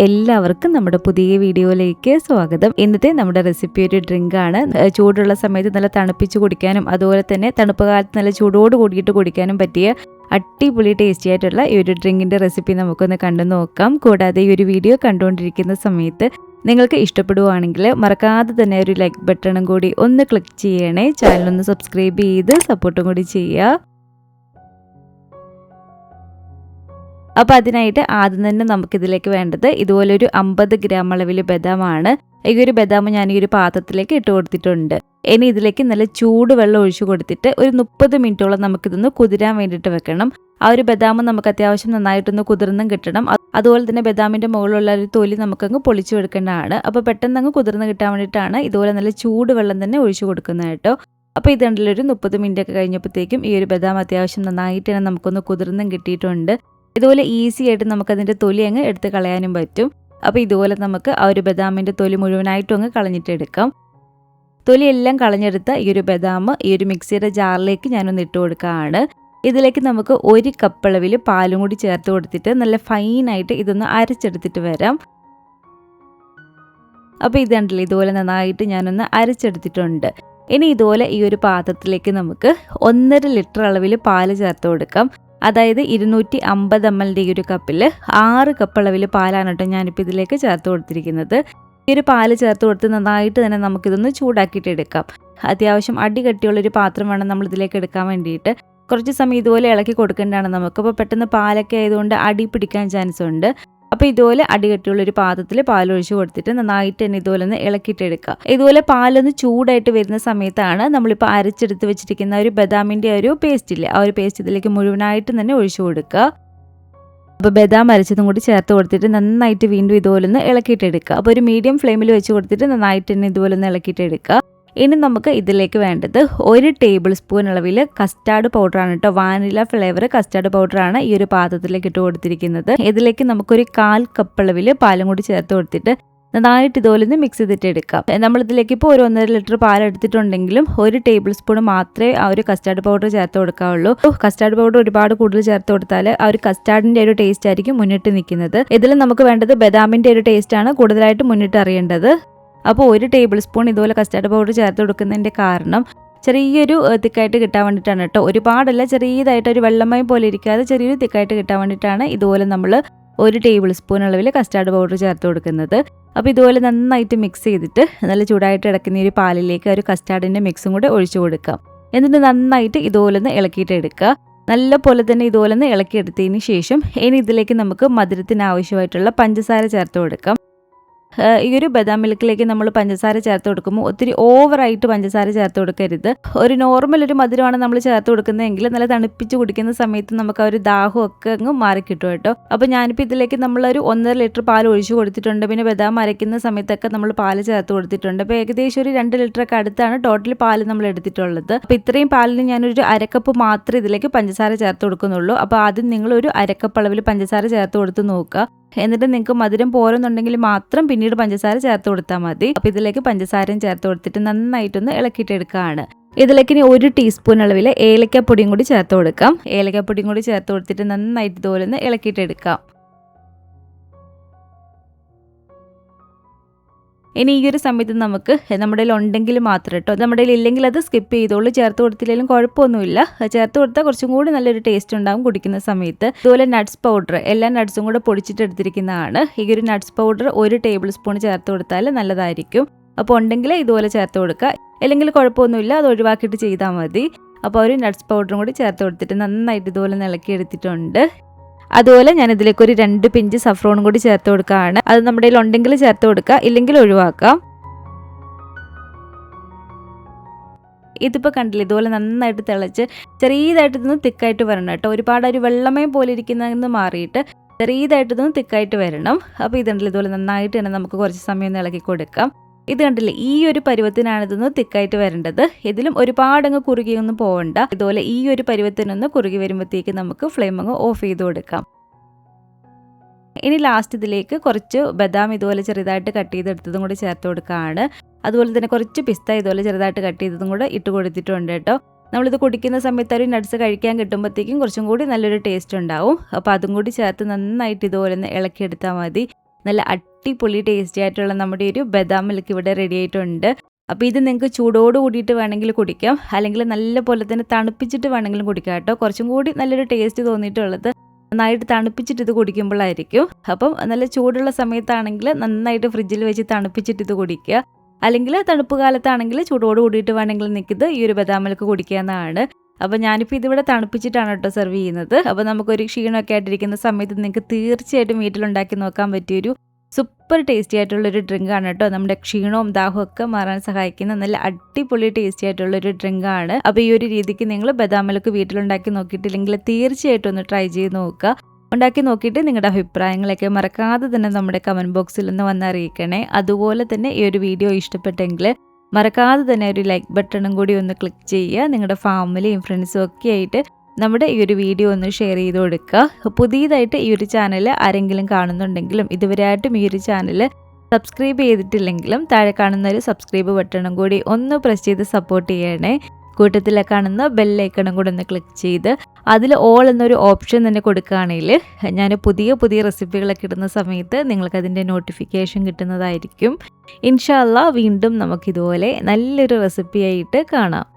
എല്ലാവർക്കും നമ്മുടെ പുതിയ വീഡിയോയിലേക്ക് സ്വാഗതം. ഇന്നത്തെ നമ്മുടെ റെസിപ്പി ഒരു ഡ്രിങ്കാണ്. ചൂടുള്ള സമയത്ത് നല്ല തണുപ്പിച്ച് കുടിക്കാനും അതുപോലെ തന്നെ തണുപ്പ് കാലത്ത് നല്ല ചൂടോട് കൂടിയിട്ട് കുടിക്കാനും പറ്റിയ അടിപൊളി ടേസ്റ്റി ആയിട്ടുള്ള ഈ ഒരു ഡ്രിങ്കിൻ്റെ റെസിപ്പി നമുക്കൊന്ന് കണ്ടു നോക്കാം. കൂടാതെ ഈ ഒരു വീഡിയോ കണ്ടുകൊണ്ടിരിക്കുന്ന സമയത്ത് നിങ്ങൾക്ക് ഇഷ്ടപ്പെടുവാണെങ്കിൽ മറക്കാതെ തന്നെ ഒരു ലൈക്ക് ബട്ടണും കൂടി ഒന്ന് ക്ലിക്ക് ചെയ്യണേ. ചാനലൊന്ന് സബ്സ്ക്രൈബ് ചെയ്ത് സപ്പോർട്ടും കൂടി ചെയ്യുക. അപ്പോൾ അതിനായിട്ട് ആദ്യം തന്നെ നമുക്കിതിലേക്ക് വേണ്ടത് ഇതുപോലൊരു 50 ഗ്രാം അളവിൽ ബദാമാണ്. ഈ ഒരു ബദാം ഞാൻ ഈ ഒരു പാത്രത്തിലേക്ക് ഇട്ട് കൊടുത്തിട്ടുണ്ട്. ഇനി ഇതിലേക്ക് നല്ല ചൂട് വെള്ളം ഒഴിച്ചു കൊടുത്തിട്ട് ഒരു 30 മിനിറ്റോളം നമുക്കിതൊന്ന് കുതിരാൻ വേണ്ടിയിട്ട് വെക്കണം. ആ ഒരു ബദാം നമുക്ക് അത്യാവശ്യം നന്നായിട്ടൊന്ന് കുതിർന്നും കിട്ടണം. അതുപോലെ തന്നെ ബദാമിൻ്റെ മുകളിലുള്ള ഒരു തൊലി നമുക്കങ്ങ് പൊളിച്ചു കൊടുക്കേണ്ടതാണ്. അപ്പോൾ പെട്ടെന്ന് അങ്ങ് കുതിർന്ന് കിട്ടാൻ വേണ്ടിയിട്ടാണ് ഇതുപോലെ നല്ല ചൂട് വെള്ളം തന്നെ ഒഴിച്ചു കൊടുക്കുന്നത് കേട്ടോ. അപ്പോൾ ഇതുണ്ടല്ലോ ഒരു 30 മിനിറ്റ് ഒക്കെ കഴിഞ്ഞപ്പോഴത്തേക്കും ഈ ഒരു ബദാം അത്യാവശ്യം നന്നായിട്ട് തന്നെ നമുക്കൊന്ന് കുതിർന്നും കിട്ടിയിട്ടുണ്ട്. ഇതുപോലെ ഈസി ആയിട്ട് നമുക്കതിൻ്റെ തൊലി അങ്ങ് എടുത്ത് കളയാനും പറ്റും. അപ്പോൾ ഇതുപോലെ നമുക്ക് ആ ഒരു ബദാമിൻ്റെ തൊലി മുഴുവനായിട്ടും അങ്ങ് കളഞ്ഞിട്ട് എടുക്കാം. തൊലിയെല്ലാം കളഞ്ഞെടുത്ത ഈ ഒരു ബദാം ഈ ഒരു മിക്സിയുടെ ജാറിലേക്ക് ഞാനൊന്ന് ഇട്ട് കൊടുക്കുകയാണ്. ഇതിലേക്ക് നമുക്ക് 1 കപ്പ് അളവിൽ പാലും കൂടി ചേർത്ത് കൊടുത്തിട്ട് നല്ല ഫൈനായിട്ട് ഇതൊന്ന് അരച്ചെടുത്തിട്ട് വരാം. അപ്പോൾ ഇതുണ്ടല്ലോ ഇതുപോലെ നന്നായിട്ട് ഞാനൊന്ന് അരച്ചെടുത്തിട്ടുണ്ട്. ഇനി ഇതുപോലെ ഈ ഒരു പാത്രത്തിലേക്ക് നമുക്ക് 1.5 ലിറ്റർ അളവിൽ പാല് ചേർത്ത് കൊടുക്കാം. അതായത് 250 ml ഈ ഒരു കപ്പിൽ 6 കപ്പ് അളവിൽ പാലാണ് കേട്ടോ ഞാനിപ്പോൾ ഇതിലേക്ക് ചേർത്ത് കൊടുത്തിരിക്കുന്നത്. ഈ ഒരു പാല് ചേർത്ത് കൊടുത്ത് നന്നായിട്ട് തന്നെ നമുക്കിതൊന്ന് ചൂടാക്കിയിട്ട് എടുക്കാം. അത്യാവശ്യം അടി കട്ടിയുള്ളൊരു പാത്രം വേണം നമ്മളിതിലേക്ക് എടുക്കാൻ വേണ്ടിയിട്ട്. കുറച്ച് സമയം ഇതുപോലെ ഇളക്കി കൊടുക്കേണ്ടതാണ് നമുക്ക്. അപ്പോൾ പെട്ടെന്ന് പാലൊക്കെ ആയതുകൊണ്ട് അടി പിടിക്കാൻ ചാൻസ് ഉണ്ട്. അപ്പോൾ ഇതുപോലെ അടികട്ടിയുള്ളൊരു പാത്രത്തിൽ പാലൊഴിച്ച് കൊടുത്തിട്ട് നന്നായിട്ട് തന്നെ ഇതുപോലെ ഒന്ന് ഇളക്കിയിട്ടെടുക്കുക. ഇതുപോലെ പാലൊന്ന് ചൂടായിട്ട് വരുന്ന സമയത്താണ് നമ്മളിപ്പോൾ അരച്ചെടുത്ത് വെച്ചിരിക്കുന്ന ഒരു ബദാമിൻ്റെ ഒരു പേസ്റ്റ് ഇല്ലേ, ആ ഒരു പേസ്റ്റ് ഇതിലേക്ക് മുഴുവനായിട്ട് തന്നെ ഒഴിച്ചു കൊടുക്കുക. അപ്പോൾ ബദാം അരച്ചതും കൂടി ചേർത്ത് കൊടുത്തിട്ട് നന്നായിട്ട് വീണ്ടും ഇതുപോലെ ഒന്ന് ഇളക്കിയിട്ടെടുക്കുക. അപ്പോൾ ഒരു മീഡിയം ഫ്ലെയിമിൽ വെച്ച് കൊടുത്തിട്ട് നന്നായിട്ട് തന്നെ ഇതുപോലെ ഒന്ന് ഇളക്കിയിട്ടെടുക്കുക. ഇനി നമുക്ക് ഇതിലേക്ക് വേണ്ടത് 1 ടേബിൾ സ്പൂൺ അളവിൽ കസ്റ്റാർഡ് പൗഡറാണ് കേട്ടോ. വാനില ഫ്ലേവർ കസ്റ്റാർഡ് പൗഡറാണ് ഈ ഒരു പാത്രത്തിലേക്ക് ഇട്ട് കൊടുത്തിരിക്കുന്നത്. ഇതിലേക്ക് നമുക്കൊരു 1/4 കപ്പ് അളവിൽ പാലും കൂടി ചേർത്ത് കൊടുത്തിട്ട് നന്നായിട്ട് ഇതുപോലെ ഒന്ന് മിക്സ് ചെയ്തിട്ട് എടുക്കാം. നമ്മളിതിലേക്ക് ഇപ്പോൾ ഒരു 1.5 ലിറ്റർ പാൽ എടുത്തിട്ടുണ്ടെങ്കിലും 1 ടേബിൾ സ്പൂൺ മാത്രമേ ആ ഒരു കസ്റ്റാർഡ് പൗഡർ ചേർത്ത് കൊടുക്കാവുള്ളൂ. കസ്റ്റാർഡ് പൗഡർ ഒരുപാട് കൂടുതൽ ചേർത്ത് കൊടുത്താൽ ആ ഒരു കസ്റ്റാർഡിൻ്റെ ഒരു ടേസ്റ്റ് ആയിരിക്കും മുന്നിട്ട് നിൽക്കുന്നത്. ഇതിൽ നമുക്ക് വേണ്ടത് ബദാമിൻ്റെ ഒരു ടേസ്റ്റാണ് കൂടുതലായിട്ട് മുന്നിട്ട് അറിയേണ്ടത്. അപ്പോൾ 1 ടേബിൾ സ്പൂൺ ഇതുപോലെ കസ്റ്റാർഡ് പൗഡർ ചേർത്ത് കൊടുക്കുന്നതിൻ്റെ കാരണം ചെറിയൊരു തിക്കായിട്ട് കിട്ടാൻ വേണ്ടിയിട്ടാണ് കേട്ടോ. ഒരുപാടല്ല, ചെറിയതായിട്ട് ഒരു വെള്ളമയം പോലെ ഇരിക്കാതെ ചെറിയൊരു തിക്കായിട്ട് കിട്ടാൻ വേണ്ടിയിട്ടാണ് ഇതുപോലെ നമ്മൾ 1 ടേബിൾ സ്പൂൺ അളവിൽ കസ്റ്റാർഡ് പൗഡർ ചേർത്ത് കൊടുക്കുന്നത്. അപ്പോൾ ഇതുപോലെ നന്നായിട്ട് മിക്സ് ചെയ്തിട്ട് നല്ല ചൂടായിട്ട് ഇടക്കുന്ന ഒരു പാലിലേക്ക് ഒരു കസ്റ്റാർഡിൻ്റെ മിക്സും കൂടെ ഒഴിച്ചു കൊടുക്കാം. എന്നിട്ട് നന്നായിട്ട് ഇതുപോലെ ഒന്ന് ഇളക്കിയിട്ട് എടുക്കുക. നല്ല പോലെ തന്നെ ഇതുപോലെ ഒന്ന് ഇളക്കിയെടുത്തതിന് ശേഷം ഇനി ഇതിലേക്ക് നമുക്ക് മധുരത്തിന് ആവശ്യമായിട്ടുള്ള പഞ്ചസാര ചേർത്ത് കൊടുക്കാം. ഈ ഒരു ബദാം മിൽക്കിലേക്ക് നമ്മൾ പഞ്ചസാര ചേർത്ത് കൊടുക്കുമ്പോൾ ഒത്തിരി ഓവറായിട്ട് പഞ്ചസാര ചേർത്ത് കൊടുക്കരുത്. ഒരു നോർമൽ ഒരു മധുരമാണ് നമ്മൾ ചേർത്ത് കൊടുക്കുന്നതെങ്കിൽ നല്ല തണുപ്പിച്ച് കുടിക്കുന്ന സമയത്ത് നമുക്ക് ആ ഒരു ദാഹമൊക്കെ അങ്ങ് മാറിക്കിട്ടും കേട്ടോ. അപ്പോൾ ഞാനിപ്പോൾ ഇതിലേക്ക് നമ്മളൊരു 1.5 ലിറ്റർ പാൽ ഒഴിച്ചു കൊടുത്തിട്ടുണ്ട്. പിന്നെ ബദാം അരയ്ക്കുന്ന സമയത്തൊക്കെ നമ്മൾ പാല് ചേർത്ത് കൊടുത്തിട്ടുണ്ട്. അപ്പോൾ ഏകദേശം ഒരു 2 ലിറ്ററൊക്കെ അടുത്താണ് ടോട്ടൽ പാല് നമ്മൾ എടുത്തിട്ടുള്ളത്. അപ്പോൾ ഇത്രയും പാലിന് ഞാനൊരു 1/2 കപ്പ് മാത്രമേ ഇതിലേക്ക് പഞ്ചസാര ചേർത്ത് കൊടുക്കുന്നുള്ളൂ. അപ്പോൾ ആദ്യം നിങ്ങളൊരു 1/2 കപ്പ് അളവിൽ പഞ്ചസാര ചേർത്ത് കൊടുത്ത് നോക്കുക. എന്നിട്ട് നിങ്ങൾക്ക് മധുരം പോരെന്നുണ്ടെങ്കിൽ മാത്രം പിന്നീട് പഞ്ചസാര ചേർത്ത് കൊടുത്താൽ മതി. അപ്പോൾ ഇതിലേക്ക് പഞ്ചസാരയും ചേർത്ത് കൊടുത്തിട്ട് നന്നായിട്ടൊന്ന് ഇളക്കിയിട്ടെടുക്കുകയാണ്. ഇതിലേക്ക് ഇനി 1 ടീസ്പൂൺ അളവിൽ ഏലക്കപ്പൊടിയും കൂടി ചേർത്ത് കൊടുക്കാം. ഏലക്കപ്പൊടിയും കൂടി ചേർത്ത് കൊടുത്തിട്ട് നന്നായിട്ട് ഇതുപോലെ ഒന്ന് ഇളക്കിയിട്ടെടുക്കാം. ഇനി ഈ ഒരു സമയത്ത് നമുക്ക് നമ്മുടെ കയ്യിൽ ഉണ്ടെങ്കിൽ മാത്രം കേട്ടോ, നമ്മുടെ കയ്യിൽ ഇല്ലെങ്കിൽ അത് സ്കിപ്പ് ചെയ്തോളൂ. ചേർത്ത് കൊടുത്തില്ലെങ്കിലും കുഴപ്പമൊന്നുമില്ല. ചേർത്ത് കൊടുത്താൽ കുറച്ചും കൂടി നല്ലൊരു ടേസ്റ്റ് ഉണ്ടാകും കുടിക്കുന്ന സമയത്ത്. ഇതുപോലെ നട്ട്സ് പൗഡർ എല്ലാ നട്ട്സും കൂടെ പൊടിച്ചിട്ട് എടുത്തിരിക്കുന്നതാണ്. ഈ ഒരു നട്ട്സ് പൗഡർ 1 ടേബിൾ സ്പൂൺ ചേർത്ത് കൊടുത്താൽ നല്ലതായിരിക്കും. അപ്പോൾ ഉണ്ടെങ്കിൽ ഇതുപോലെ ചേർത്ത് കൊടുക്കുക, അല്ലെങ്കിൽ കുഴപ്പമൊന്നുമില്ല, അത് ഒഴിവാക്കിയിട്ട് ചെയ്താൽ മതി. അപ്പോൾ ഒരു നട്ട്സ് പൗഡറും കൂടി ചേർത്ത് കൊടുത്തിട്ട് നന്നായിട്ട് ഇതുപോലെ ഇളക്കി എടുത്തിട്ടുണ്ട്. അതുപോലെ ഞാൻ ഇതിലേക്ക് ഒരു 2 പിഞ്ച് സഫ്രോണും കൂടി ചേർത്ത് കൊടുക്കുകയാണ്. അത് നമ്മുടെ കയ്യിൽ ഉണ്ടെങ്കിൽ ചേർത്ത് കൊടുക്കുക, ഇല്ലെങ്കിൽ ഒഴിവാക്കാം. ഇതിപ്പോൾ കണ്ടില്ല, ഇതുപോലെ നന്നായിട്ട് തിളച്ച് ചെറിയതായിട്ടൊന്ന് തിക്കായിട്ട് വരണം കേട്ടോ. ഒരുപാട് ഒരു വെള്ളമയം പോലെ ഇരിക്കുന്നതെന്ന് മാറിയിട്ട് ചെറിയതായിട്ടൊന്ന് തിക്കായിട്ട് വരണം. അപ്പോൾ ഇതുണ്ടല്ലോ ഇതുപോലെ നന്നായിട്ട് തന്നെ നമുക്ക് കുറച്ച് സമയം ഒന്ന് ഇളക്കി കൊടുക്കാം. ഇത് കണ്ടില്ലേ, ഈ ഒരു പരുവത്തിനാണ് ഇതൊന്ന് തിക്കായിട്ട് വരേണ്ടത്. ഇതിലും ഒരുപാടങ്ങ് കുറുകിയൊന്നും പോകണ്ട. ഇതുപോലെ ഈ ഒരു പരുവത്തിനൊന്ന് കുറുകി വരുമ്പോഴത്തേക്ക് നമുക്ക് ഫ്ലെയിം അങ്ങ് ഓഫ് ചെയ്ത് കൊടുക്കാം. ഇനി ലാസ്റ്റ് ഇതിലേക്ക് കുറച്ച് ബദാം ഇതുപോലെ ചെറുതായിട്ട് കട്ട് ചെയ്തെടുത്തതും കൂടി ചേർത്ത് കൊടുക്കുകയാണ്. അതുപോലെ തന്നെ കുറച്ച് പിസ്ത ഇതുപോലെ ചെറുതായിട്ട് കട്ട് ചെയ്തതും കൂടെ ഇട്ട് കൊടുത്തിട്ടുണ്ട് കേട്ടോ. നമ്മളിത് കുടിക്കുന്ന സമയത്ത് ഒരു നട്ട്സ് കഴിക്കാൻ കിട്ടുമ്പോഴത്തേക്കും കുറച്ചും കൂടി നല്ലൊരു ടേസ്റ്റ് ഉണ്ടാവും. അപ്പോൾ അതും കൂടി ചേർത്ത് നന്നായിട്ട് ഇതുപോലെ ഒന്ന് ഇളക്കിയെടുത്താൽ മതി. നല്ല അടിപൊളി ടേസ്റ്റി ആയിട്ടുള്ള നമ്മുടെ ഒരു ബദാം മിൽക്ക് ഇവിടെ റെഡി ആയിട്ടുണ്ട്. അപ്പോൾ ഇത് നിങ്ങൾക്ക് ചൂടോട് കൂടിയിട്ട് വേണമെങ്കിൽ കുടിക്കാം, അല്ലെങ്കിൽ നല്ല പോലെ തന്നെ തണുപ്പിച്ചിട്ട് വേണമെങ്കിലും കുടിക്കാം കേട്ടോ. കുറച്ചും കൂടി നല്ലൊരു ടേസ്റ്റ് തോന്നിയിട്ടുള്ളത് നന്നായിട്ട് തണുപ്പിച്ചിട്ട് ഇത് കുടിക്കുമ്പോഴായിരിക്കും. അപ്പം നല്ല ചൂടുള്ള സമയത്താണെങ്കിൽ നന്നായിട്ട് ഫ്രിഡ്ജിൽ വെച്ച് തണുപ്പിച്ചിട്ട് ഇത് കുടിക്കുക, അല്ലെങ്കിൽ തണുപ്പ് കാലത്താണെങ്കിൽ ചൂടോട് കൂടിയിട്ട് വേണമെങ്കിൽ നിൽക്കുന്നത് ഈ ഒരു ബദാം മിൽക്ക് കുടിക്കാവുന്നതാണ്. അപ്പോൾ ഞാനിപ്പോൾ ഇതിവിടെ തണുപ്പിച്ചിട്ടാണ് കേട്ടോ സെർവ് ചെയ്യുന്നത്. അപ്പോൾ നമുക്കൊരു ക്ഷീണമൊക്കെ ആയിട്ടിരിക്കുന്ന സമയത്ത് നിങ്ങൾക്ക് തീർച്ചയായിട്ടും വീട്ടിലുണ്ടാക്കി നോക്കാൻ പറ്റിയൊരു സൂപ്പർ ടേസ്റ്റി ആയിട്ടുള്ളൊരു ഡ്രിങ്കാണ് കേട്ടോ. നമ്മുടെ ക്ഷീണവും ദാഹവും ഒക്കെ മാറാൻ സഹായിക്കുന്ന നല്ല അടിപൊളി ടേസ്റ്റി ആയിട്ടുള്ളൊരു ഡ്രിങ്കാണ്. അപ്പോൾ ഈ ഒരു രീതിക്ക് നിങ്ങൾ ബദാം മിൽക്ക് വീട്ടിലുണ്ടാക്കി നോക്കിയിട്ടില്ലെങ്കിൽ തീർച്ചയായിട്ടും ഒന്ന് ട്രൈ ചെയ്ത് നോക്കുക. ഉണ്ടാക്കി നോക്കിയിട്ട് നിങ്ങളുടെ അഭിപ്രായങ്ങളൊക്കെ മറക്കാതെ തന്നെ നമ്മുടെ കമൻറ്റ് ബോക്സിൽ ഒന്ന് വന്നറിയിക്കണേ. അതുപോലെ തന്നെ ഈ ഒരു വീഡിയോ ഇഷ്ടപ്പെട്ടെങ്കിൽ മറക്കാതെ തന്നെ ഒരു ലൈക്ക് ബട്ടണും കൂടി ഒന്ന് ക്ലിക്ക് ചെയ്യുക. നിങ്ങളുടെ ഫാമിലിയും ഫ്രണ്ട്സും ഒക്കെ ആയിട്ട് നമ്മുടെ ഈ ഒരു വീഡിയോ ഒന്ന് ഷെയർ ചെയ്ത് കൊടുക്കുക. പുതിയതായിട്ട് ഈ ഒരു ചാനൽ ആരെങ്കിലും കാണുന്നുണ്ടെങ്കിലും ഇതുവരെയായിട്ടും ഈ ഒരു ചാനൽ സബ്സ്ക്രൈബ് ചെയ്തിട്ടില്ലെങ്കിലും താഴെ കാണുന്ന ഒരു സബ്സ്ക്രൈബ് ബട്ടണും കൂടി ഒന്ന് പ്രസ് ചെയ്ത് സപ്പോർട്ട് ചെയ്യണേ. കൂട്ടത്തിൽ കാണുന്ന ബെല്ലൈക്കണും കൂടെ ഒന്ന് ക്ലിക്ക് ചെയ്ത് അതിൽ ഓൾ എന്നൊരു ഓപ്ഷൻ തന്നെ കൊടുക്കുകയാണെങ്കിൽ ഞാൻ പുതിയ പുതിയ റെസിപ്പികളൊക്കെ ഇടുന്ന സമയത്ത് നിങ്ങൾക്കതിൻ്റെ നോട്ടിഫിക്കേഷൻ കിട്ടുന്നതായിരിക്കും. ഇൻഷാ അല്ലാഹ് വീണ്ടും നമുക്കിതുപോലെ നല്ലൊരു റെസിപ്പിയായിട്ട് കാണാം.